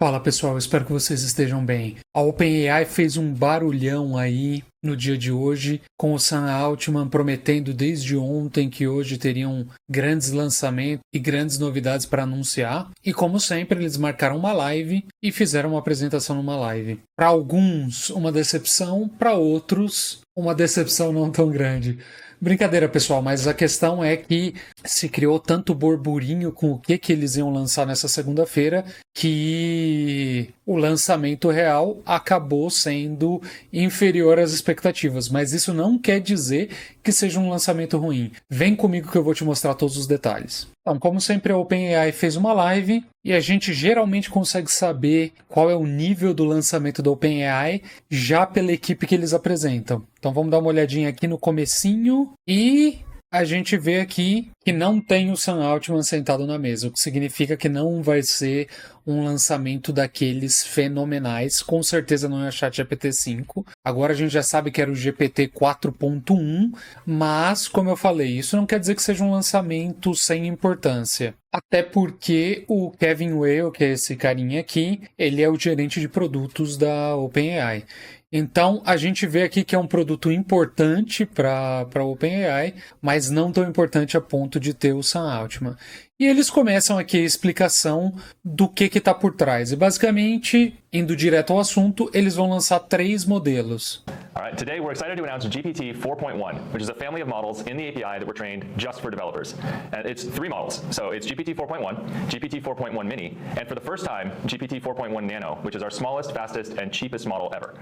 Fala pessoal, espero que vocês estejam bem. A OpenAI fez um barulhão aí no dia de hoje, com o Sam Altman prometendo desde ontem que hoje teriam grandes lançamentos e grandes novidades para anunciar. E como sempre, eles marcaram uma live e fizeram uma apresentação numa live. Para alguns, uma decepção, para outros, uma decepção não tão grande. Brincadeira, pessoal, mas a questão é que se criou tanto burburinho com o que eles iam lançar nessa segunda-feira que o lançamento real acabou sendo inferior às expectativas. Mas isso não quer dizer que seja um lançamento ruim. Vem comigo que eu vou te mostrar todos os detalhes. Então, como sempre, a OpenAI fez uma live e a gente geralmente consegue saber qual é o nível do lançamento da OpenAI já pela equipe que eles apresentam. Então, vamos dar uma olhadinha aqui no comecinho e a gente vê aqui que não tem o Sam Altman sentado na mesa, o que significa que não vai ser um lançamento daqueles fenomenais. Com certeza não é o ChatGPT 5. Agora a gente já sabe que era o GPT 4.1, mas, como eu falei, isso não quer dizer que seja um lançamento sem importância. Até porque o Kevin Whale, que é esse carinha aqui, ele é o gerente de produtos da OpenAI. Então, a gente vê aqui que é um produto importante para a OpenAI, mas não tão importante a ponto de ter o Sam Altman. E eles começam aqui a explicação do que está por trás. E basicamente, indo direto ao assunto, eles vão lançar 3 modelos. All right, today we're excited to announce GPT 4.1, which is a family of models in the API that were trained just for developers. And it's 3 models. So it's GPT 4.1, GPT 4.1 Mini, and for the first time, GPT 4.1 Nano, which is our smallest, fastest, and cheapest model ever.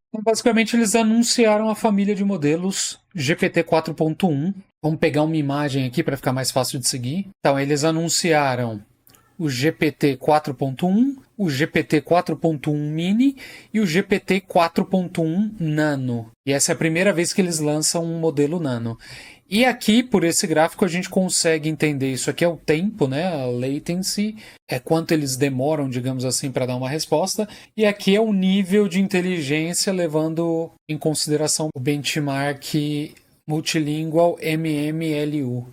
Então, basicamente, eles anunciaram a família de modelos GPT 4.1. Vamos pegar uma imagem aqui para ficar mais fácil de seguir. Então, eles anunciaram o GPT 4.1, o GPT 4.1 Mini e o GPT 4.1 Nano. E essa é a primeira vez que eles lançam um modelo Nano. E aqui, por esse gráfico, a gente consegue entender isso aqui é o tempo, né? A latency, é quanto eles demoram, digamos assim, para dar uma resposta. E aqui é o nível de inteligência, levando em consideração o benchmark Multilingual MMLU.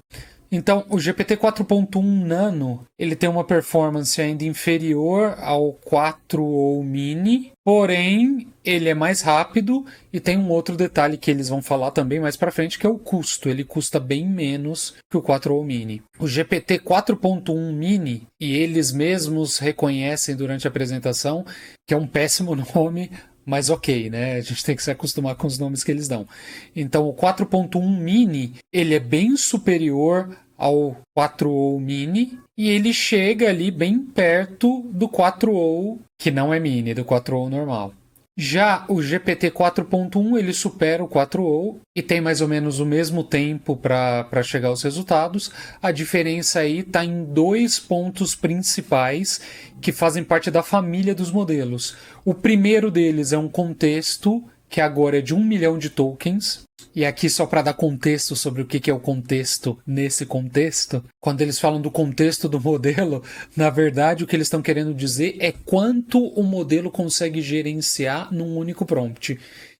Então, o GPT 4.1 Nano, ele tem uma performance ainda inferior ao 4o Mini, porém, ele é mais rápido e tem um outro detalhe que eles vão falar também mais para frente, que é o custo. Ele custa bem menos que o 4o Mini. O GPT 4.1 Mini, e eles mesmos reconhecem durante a apresentação, que é um péssimo nome, mas ok, né? A gente tem que se acostumar com os nomes que eles dão. Então, o 4.1 Mini, ele é bem superior ao 4o Mini e ele chega ali bem perto do 4o, que não é Mini, do 4o normal. Já o GPT 4.1, ele supera o 4o e tem mais ou menos o mesmo tempo para chegar aos resultados. A diferença aí está em 2 pontos principais que fazem parte da família dos modelos. O primeiro deles é um contexto que agora é de 1 milhão de tokens. E aqui só para dar contexto sobre o que é o contexto nesse contexto, quando eles falam do contexto do modelo, na verdade o que eles estão querendo dizer é quanto o modelo consegue gerenciar num único prompt.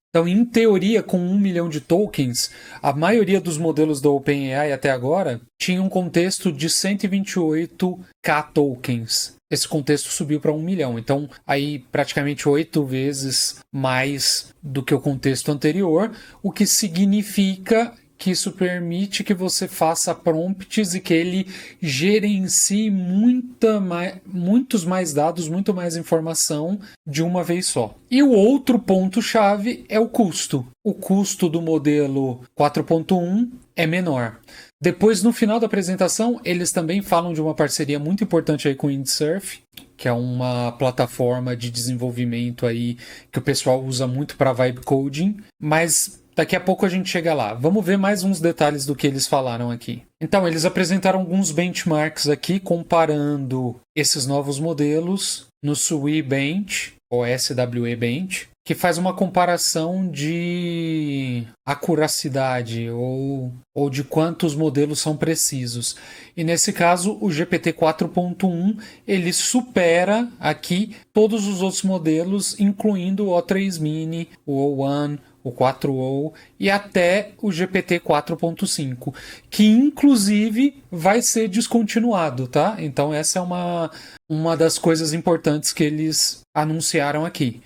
Então, em teoria, com 1 milhão de tokens, a maioria dos modelos da OpenAI até agora tinha um contexto de 128k tokens. Esse contexto subiu para 1 milhão. Então, aí praticamente 8 vezes mais do que o contexto anterior, o que significa que isso permite que você faça prompts e que ele gerencie muitos mais dados, muito mais informação de uma vez só. E o outro ponto-chave é o custo. O custo do modelo 4.1 é menor. Depois, no final da apresentação, eles também falam de uma parceria muito importante aí com o Windsurf, que é uma plataforma de desenvolvimento aí que o pessoal usa muito para vibe coding, mas daqui a pouco a gente chega lá. Vamos ver mais uns detalhes do que eles falaram aqui. Então, eles apresentaram alguns benchmarks aqui, comparando esses novos modelos no SWE Bench, ou SWE Bench, que faz uma comparação de acuracidade ou de quantos modelos são precisos. E nesse caso, o GPT 4.1 ele supera aqui todos os outros modelos, incluindo o O3 Mini, o O1, o 4o e até o GPT 4.5, que inclusive vai ser descontinuado, tá? Então essa é uma das coisas importantes que eles anunciaram aqui.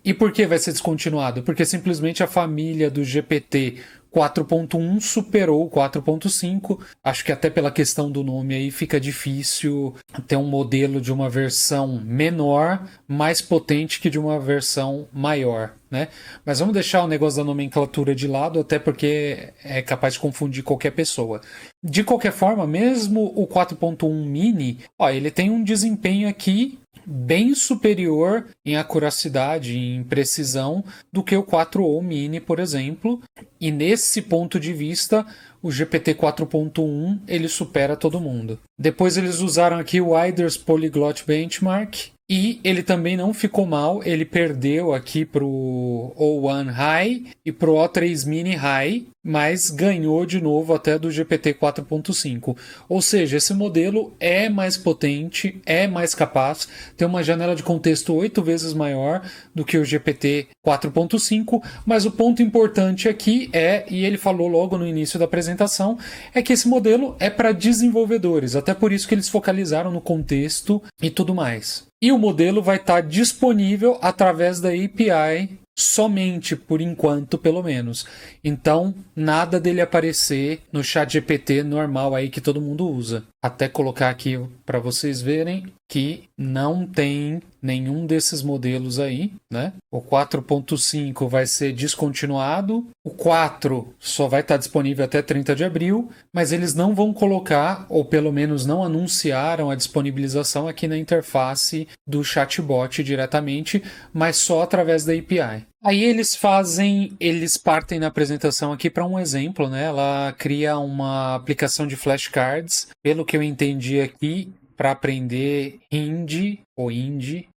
E por que vai ser descontinuado? Porque simplesmente a família do GPT 4.1 superou o 4.5. Acho que até pela questão do nome aí fica difícil ter um modelo de uma versão menor, mais potente que de uma versão maior, né? Mas vamos deixar o negócio da nomenclatura de lado, até porque é capaz de confundir qualquer pessoa. De qualquer forma, mesmo o 4.1 mini, ele tem um desempenho aqui bem superior em acuracidade e em precisão do que o 4o mini, por exemplo. E nesse ponto de vista, o GPT 4.1 ele supera todo mundo. Depois eles usaram aqui o Eider's Polyglot Benchmark. E ele também não ficou mal, ele perdeu aqui pro O1 High e pro O3 Mini High, mas ganhou de novo até do GPT 4.5. Ou seja, esse modelo é mais potente, é mais capaz, tem uma janela de contexto 8 vezes maior do que o GPT 4.5, mas o ponto importante aqui e ele falou logo no início da apresentação, é que esse modelo é para desenvolvedores, até por isso que eles focalizaram no contexto e tudo mais. E o modelo vai estar disponível através da API somente, por enquanto, pelo menos. Então, nada dele aparecer no ChatGPT normal aí que todo mundo usa. Até colocar aqui para vocês verem que não tem nenhum desses modelos aí, né? O 4.5 vai ser descontinuado, o 4 só vai estar disponível até 30 de abril, mas eles não vão colocar, ou pelo menos não anunciaram a disponibilização aqui na interface do chatbot diretamente, mas só através da API. Aí eles partem na apresentação aqui para um exemplo, né? Ela cria uma aplicação de flashcards, pelo que eu entendi aqui, para aprender Hindi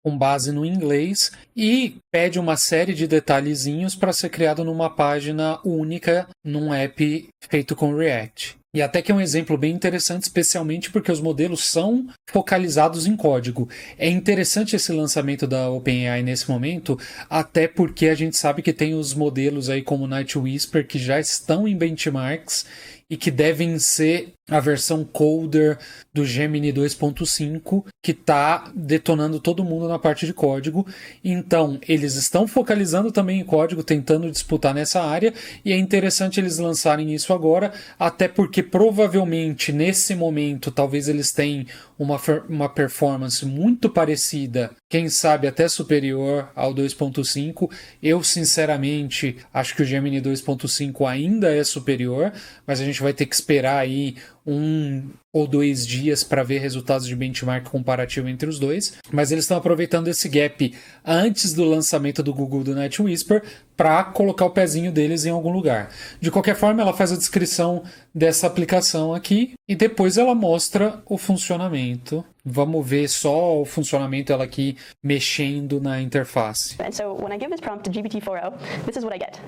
com base no inglês e pede uma série de detalhezinhos para ser criado numa página única num app feito com React. E até que é um exemplo bem interessante, especialmente porque os modelos são focalizados em código. É interessante esse lançamento da OpenAI nesse momento, até porque a gente sabe que tem os modelos aí como o Night Whisper que já estão em benchmarks e que devem ser a versão coder do Gemini 2.5, que está detonando todo mundo na parte de código. Então, eles estão focalizando também em código, tentando disputar nessa área, e é interessante eles lançarem isso agora, até porque provavelmente nesse momento talvez eles tenham uma performance muito parecida, quem sabe até superior ao 2.5. Eu, sinceramente, acho que o Gemini 2.5 ainda é superior, mas a gente vai ter que esperar aí 1 ou 2 dias para ver resultados de benchmark comparativo entre os dois, mas eles estão aproveitando esse gap antes do lançamento do Google do Night Whisper para colocar o pezinho deles em algum lugar. De qualquer forma, ela faz a descrição dessa aplicação aqui e depois ela mostra o funcionamento. Vamos ver só o funcionamento ela aqui mexendo na interface. And so when I give this prompt to GPT-4o, this is what I get.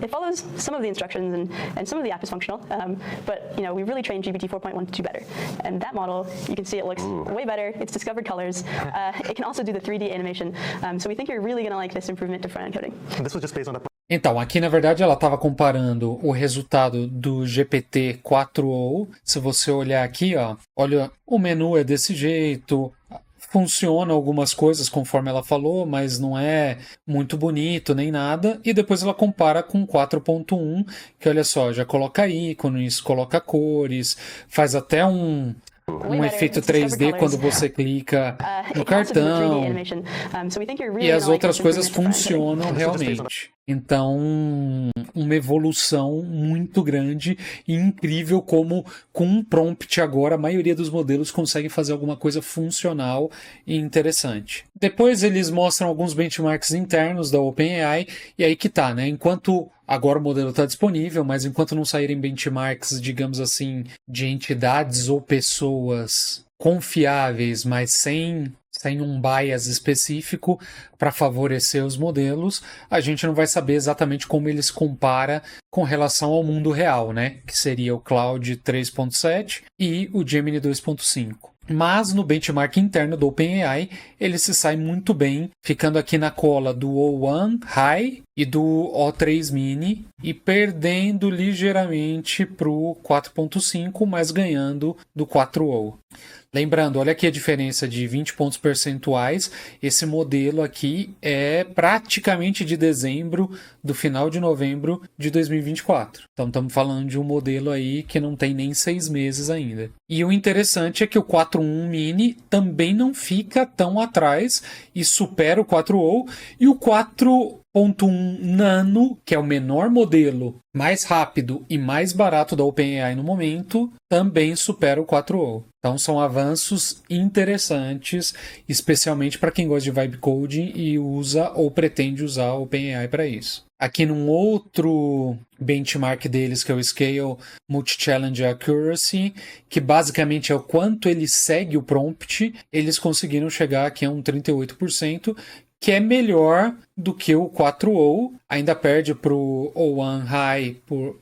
It follows some of the instructions and some of the app is functional, but we really trained GPT-4.1 to do better. And that model, you can see it looks way better. It's discovered colors. It can also do the 3D animation. So we think you're really going to like this improvement to front-end coding. This was just based on the Então, aqui na verdade ela estava comparando o resultado do GPT 4o. Se você olhar aqui, olha, o menu é desse jeito, funciona algumas coisas conforme ela falou, mas não é muito bonito nem nada. E depois ela compara com 4.1, que olha só, já coloca ícones, coloca cores, faz até um efeito 3D quando você clica no cartão, e as outras coisas funcionam realmente. Então, uma evolução muito grande e incrível como com um prompt agora a maioria dos modelos consegue fazer alguma coisa funcional e interessante. Depois eles mostram alguns benchmarks internos da OpenAI e aí que tá, né? Enquanto agora o modelo está disponível, mas enquanto não saírem benchmarks, digamos assim, de entidades ou pessoas confiáveis, mas sem um bias específico para favorecer os modelos, a gente não vai saber exatamente como ele se compara com relação ao mundo real, né? Que seria o Cloud 3.7 e o Gemini 2.5. mas no benchmark interno do OpenAI ele se sai muito bem, ficando aqui na cola do O1 High e do O3 Mini e perdendo ligeiramente para o 4.5, mas ganhando do 4O. Lembrando, olha aqui a diferença de 20 pontos percentuais. Esse modelo aqui é praticamente de dezembro, do final de novembro de 2024. Então estamos falando de um modelo aí que não tem nem 6 meses ainda. E o interessante é que o 4.1 Mini também não fica tão atrás e supera o 4O. E o 4.1 Nano, que é o menor modelo, mais rápido e mais barato da OpenAI no momento, também supera o 4O. Então são avanços interessantes, especialmente para quem gosta de vibe coding e usa ou pretende usar o OpenAI para isso. Aqui num outro benchmark deles, que é o Scale Multi-Challenge Accuracy, que basicamente é o quanto ele segue o prompt, eles conseguiram chegar aqui a um 38%, que é melhor do que o 4O, ainda perde para o O1 High,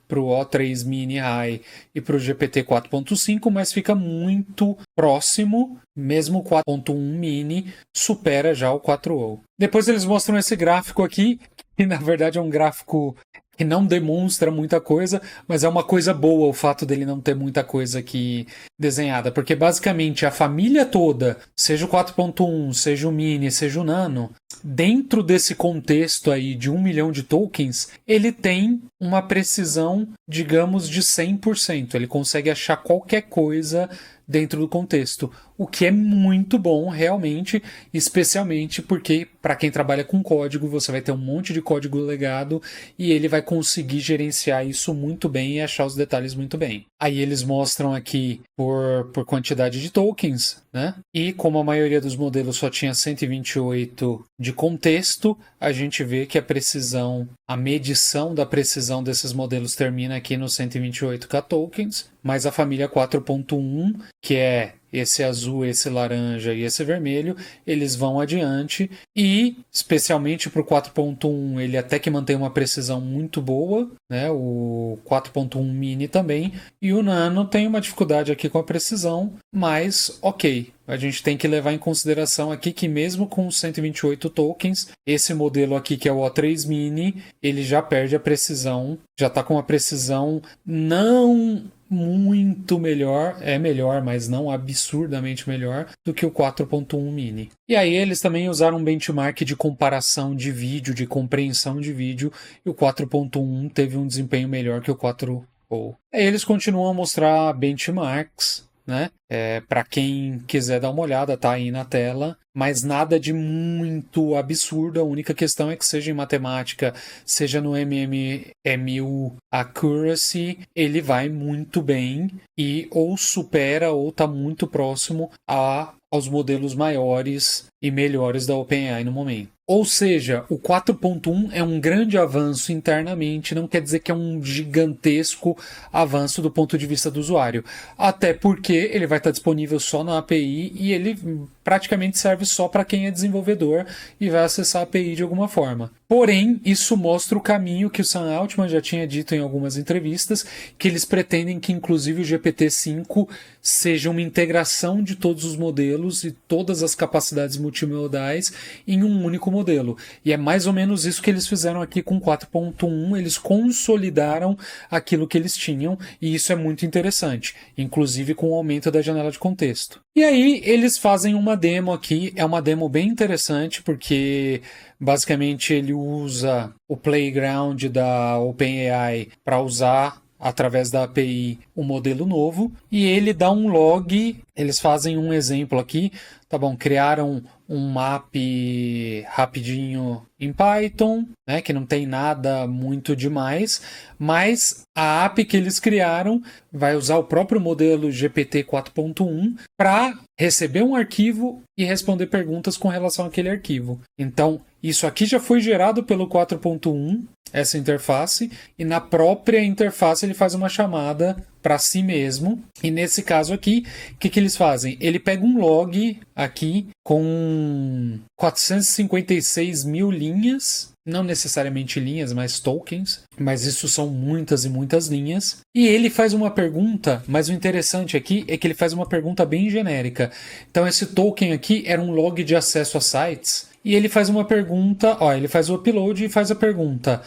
para o O3 Mini High e para o GPT 4.5, mas fica muito próximo, mesmo o 4.1 Mini supera já o 4O. Depois eles mostram esse gráfico aqui, que na verdade é um gráfico que não demonstra muita coisa, mas é uma coisa boa o fato dele não ter muita coisa aqui desenhada, porque basicamente a família toda, seja o 4.1, seja o Mini, seja o Nano, dentro desse contexto aí de 1 milhão de tokens, ele tem uma precisão, digamos, de 100%. Ele consegue achar qualquer coisa dentro do contexto, o que é muito bom realmente, especialmente porque para quem trabalha com código, você vai ter um monte de código legado e ele vai conseguir gerenciar isso muito bem e achar os detalhes muito bem. Aí eles mostram aqui por quantidade de tokens, né? E como a maioria dos modelos só tinha 128 de contexto, a gente vê que a precisão, a medição da precisão desses modelos termina aqui nos 128k tokens, mas a família 4.1, que é esse azul, esse laranja e esse vermelho, eles vão adiante e, especialmente para o 4.1, ele até que mantém uma precisão muito boa, né? O 4.1 Mini também, e o Nano tem uma dificuldade aqui com a precisão, mas ok. A gente tem que levar em consideração aqui que mesmo com 128 tokens, esse modelo aqui que é o O3 Mini, ele já perde a precisão, já está com uma precisão não muito melhor, é melhor, mas não absurdamente melhor do que o 4.1 Mini. E aí eles também usaram um benchmark de comparação de vídeo, de compreensão de vídeo, e o 4.1 teve um desempenho melhor que o 4.0. Aí eles continuam a mostrar benchmarks, né? Para quem quiser dar uma olhada, tá aí na tela, mas nada de muito absurdo. A única questão é que seja em matemática, seja no MMMU Accuracy, ele vai muito bem e ou supera ou está muito próximo aos modelos maiores e melhores da OpenAI no momento. Ou seja, o 4.1 é um grande avanço internamente, não quer dizer que é um gigantesco avanço do ponto de vista do usuário. Até porque ele vai estar disponível só na API e ele praticamente serve só para quem é desenvolvedor e vai acessar a API de alguma forma. Porém, isso mostra o caminho que o Sam Altman já tinha dito em algumas entrevistas, que eles pretendem que inclusive o GPT-5 seja uma integração de todos os modelos e todas as capacidades multimodais em um único modelo. E é mais ou menos isso que eles fizeram aqui com 4.1, eles consolidaram aquilo que eles tinham, e isso é muito interessante, inclusive com o aumento da janela de contexto. E aí eles fazem uma demo aqui, é uma demo bem interessante, porque basicamente ele usa o playground da OpenAI para usar através da API o modelo novo, e ele dá um log, eles fazem um exemplo aqui, tá bom, criaram um map rapidinho em Python, né, que não tem nada muito demais, mas a API que eles criaram vai usar o próprio modelo GPT 4.1 para receber um arquivo e responder perguntas com relação àquele arquivo. Então, isso aqui já foi gerado pelo 4.1, essa interface, e na própria interface ele faz uma chamada para si mesmo. E nesse caso aqui, o que eles fazem? Ele pega um log aqui com 456 mil linhas, não necessariamente linhas, mas tokens, mas isso são muitas e muitas linhas. E ele faz uma pergunta, mas o interessante aqui é que ele faz uma pergunta bem genérica. Então esse token aqui era um log de acesso a sites, e ele faz uma pergunta, ele faz o upload e faz a pergunta: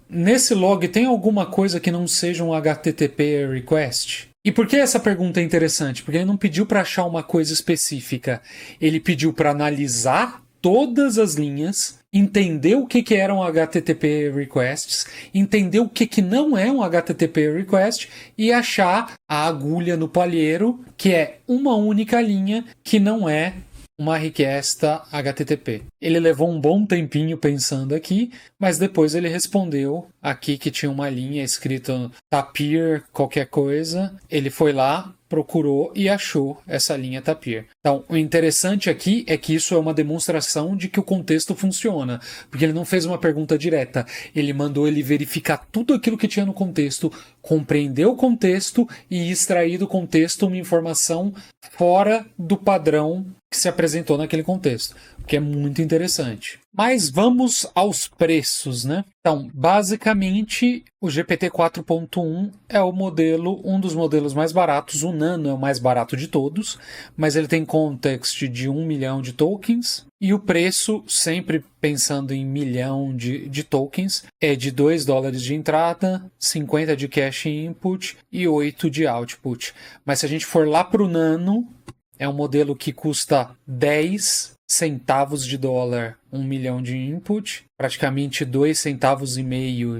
nesse log tem alguma coisa que não seja um HTTP request? E por que essa pergunta é interessante? Porque ele não pediu para achar uma coisa específica, ele pediu para analisar todas as linhas, entender o que eram HTTP requests, entender o que não é um HTTP request e achar a agulha no palheiro, que é uma única linha que não é uma request HTTP. Ele levou um bom tempinho pensando aqui, mas depois ele respondeu aqui que tinha uma linha escrita Tapir qualquer coisa. Ele foi lá, procurou e achou essa linha Tapir. Então, o interessante aqui é que isso é uma demonstração de que o contexto funciona, porque ele não fez uma pergunta direta, ele mandou ele verificar tudo aquilo que tinha no contexto, compreender o contexto e extrair do contexto uma informação fora do padrão que se apresentou naquele contexto, que é muito interessante. Mas vamos aos preços, né? Então, basicamente, o GPT 4.1 é um dos modelos mais baratos. O Nano é o mais barato de todos, mas ele tem context de 1 milhão de tokens. E o preço, sempre pensando em milhão de tokens, é de $2 de entrada, 50 de cash input e 8 de output. Mas se a gente for lá para o Nano, é um modelo que custa 10 centavos de dólar, 1 milhão de input, praticamente 2,5 centavos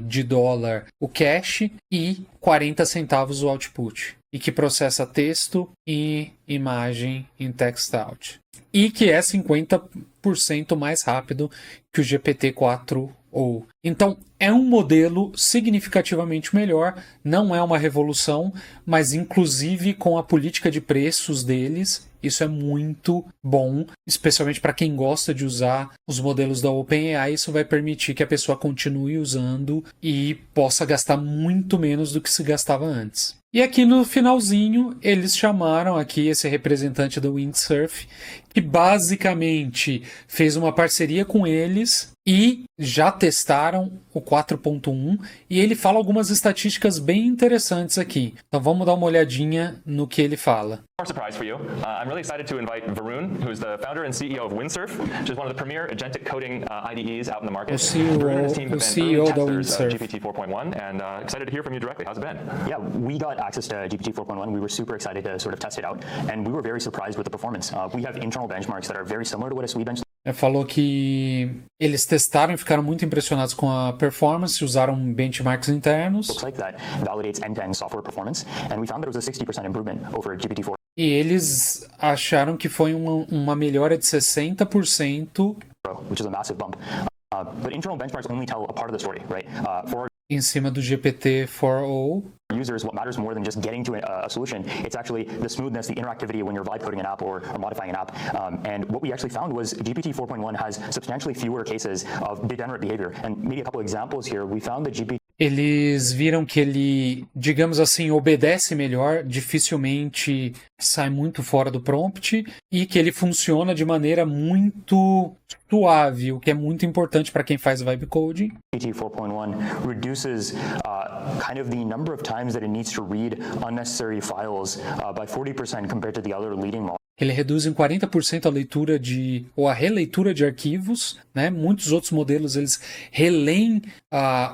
de dólar o cash e 40 centavos o output. E que processa texto e imagem em text out. E que é 50% mais rápido que o GPT-4 ou. Então, é um modelo significativamente melhor, não é uma revolução, mas inclusive com a política de preços deles, isso é muito bom, especialmente para quem gosta de usar os modelos da OpenAI. Isso vai permitir que a pessoa continue usando e possa gastar muito menos do que se gastava antes. E aqui no finalzinho, eles chamaram aqui esse representante do Windsurf, que basicamente fez uma parceria com eles e já testaram o 4.1, e ele fala algumas estatísticas bem interessantes aqui. Então vamos dar uma olhadinha no que ele fala. More surprise for you. I'm really excited to invite Varun, who's the founder and CEO of Windsurf, which is one of the premier agentic coding IDEs out in the market. Varun and his team have been early testers of GPT 4.1, and excited to hear from you directly. How's it been? Yeah, we got access to GPT 4.1. We were super excited to sort of test it out, and we were very surprised with the performance. We have internal benchmarks that are very similar to what a SWE bench. Falou que eles testaram e ficaram muito impressionados com a performance, usaram benchmarks internos. Looks like that validates end-to-end software performance, and we found that it was a 60% improvement over GPT-4. E eles acharam que foi uma melhora de 60%. Which is a massive bump. But internal benchmarks only tell a part of the story, right? For em cima do GPT-4o. Users, what matters more than just getting to a solution, it's actually the smoothness, the interactivity when you're vibe coding an app or modifying an app. And what we actually found was GPT 4.1 has substantially fewer cases of degenerate behavior. And maybe a couple examples here, we found that GPT. Eles viram que ele, digamos assim, obedece melhor, dificilmente sai muito fora do prompt e que ele funciona de maneira muito suave, o que é muito importante para quem faz vibe coding. GPT 4.1 reduces kind of the number of times that it needs to read unnecessary files by 40% compared to the other leading models. Ele reduz em 40% a leitura ou a releitura de arquivos, né? Muitos outros modelos eles releem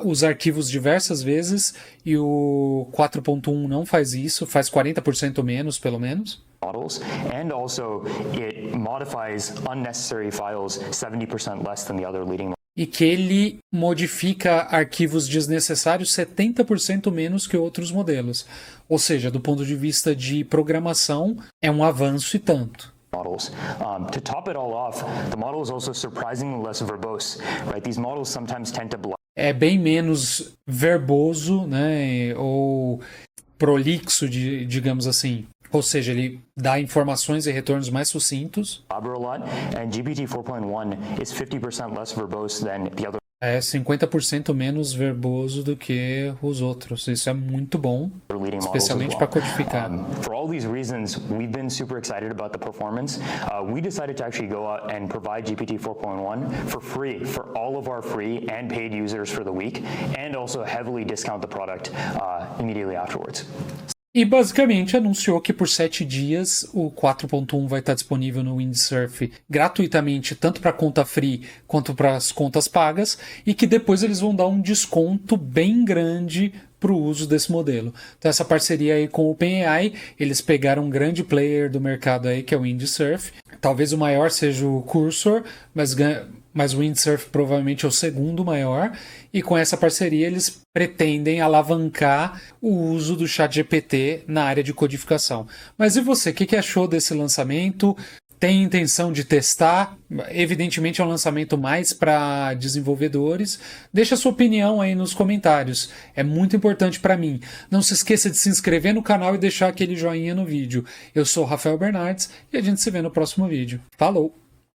os arquivos diversas vezes e o 4.1 não faz isso, faz 40% menos, pelo menos. Models, and also it modifies unnecessary files 70% less than the other leading models. E que ele modifica arquivos desnecessários 70% menos que outros modelos. Ou seja, do ponto de vista de programação, é um avanço e tanto. Models. To top it all off, the model is also surprisingly less verbose, right? These models sometimes tend to é bem menos verboso, né? Ou prolixo, digamos assim. Ou seja, ele dá informações e retornos mais sucintos. And GPT 4.1 is 50% less verbose than the other. É 50% menos verboso do que os outros. Isso é muito bom, leading models especialmente as para well. codificar. For all these reasons, we've been super excited about the performance. We decided to actually go out and provide GPT 4.1 for free for all of our free and paid users for the week, and also heavily discount the product immediately afterwards. E basicamente anunciou que por 7 dias o 4.1 vai estar disponível no Windsurf gratuitamente, tanto para conta free quanto para as contas pagas, e que depois eles vão dar um desconto bem grande para o uso desse modelo. Então essa parceria aí com o OpenAI, eles pegaram um grande player do mercado aí, que é o Windsurf. Talvez o maior seja o Cursor, mas o Windsurf provavelmente é o segundo maior, e com essa parceria eles pretendem alavancar o uso do ChatGPT na área de codificação. Mas e você, o que achou desse lançamento? Tem intenção de testar? Evidentemente é um lançamento mais para desenvolvedores. Deixa a sua opinião aí nos comentários. É muito importante para mim. Não se esqueça de se inscrever no canal e deixar aquele joinha no vídeo. Eu sou o Rafael Bernardes e a gente se vê no próximo vídeo. Falou!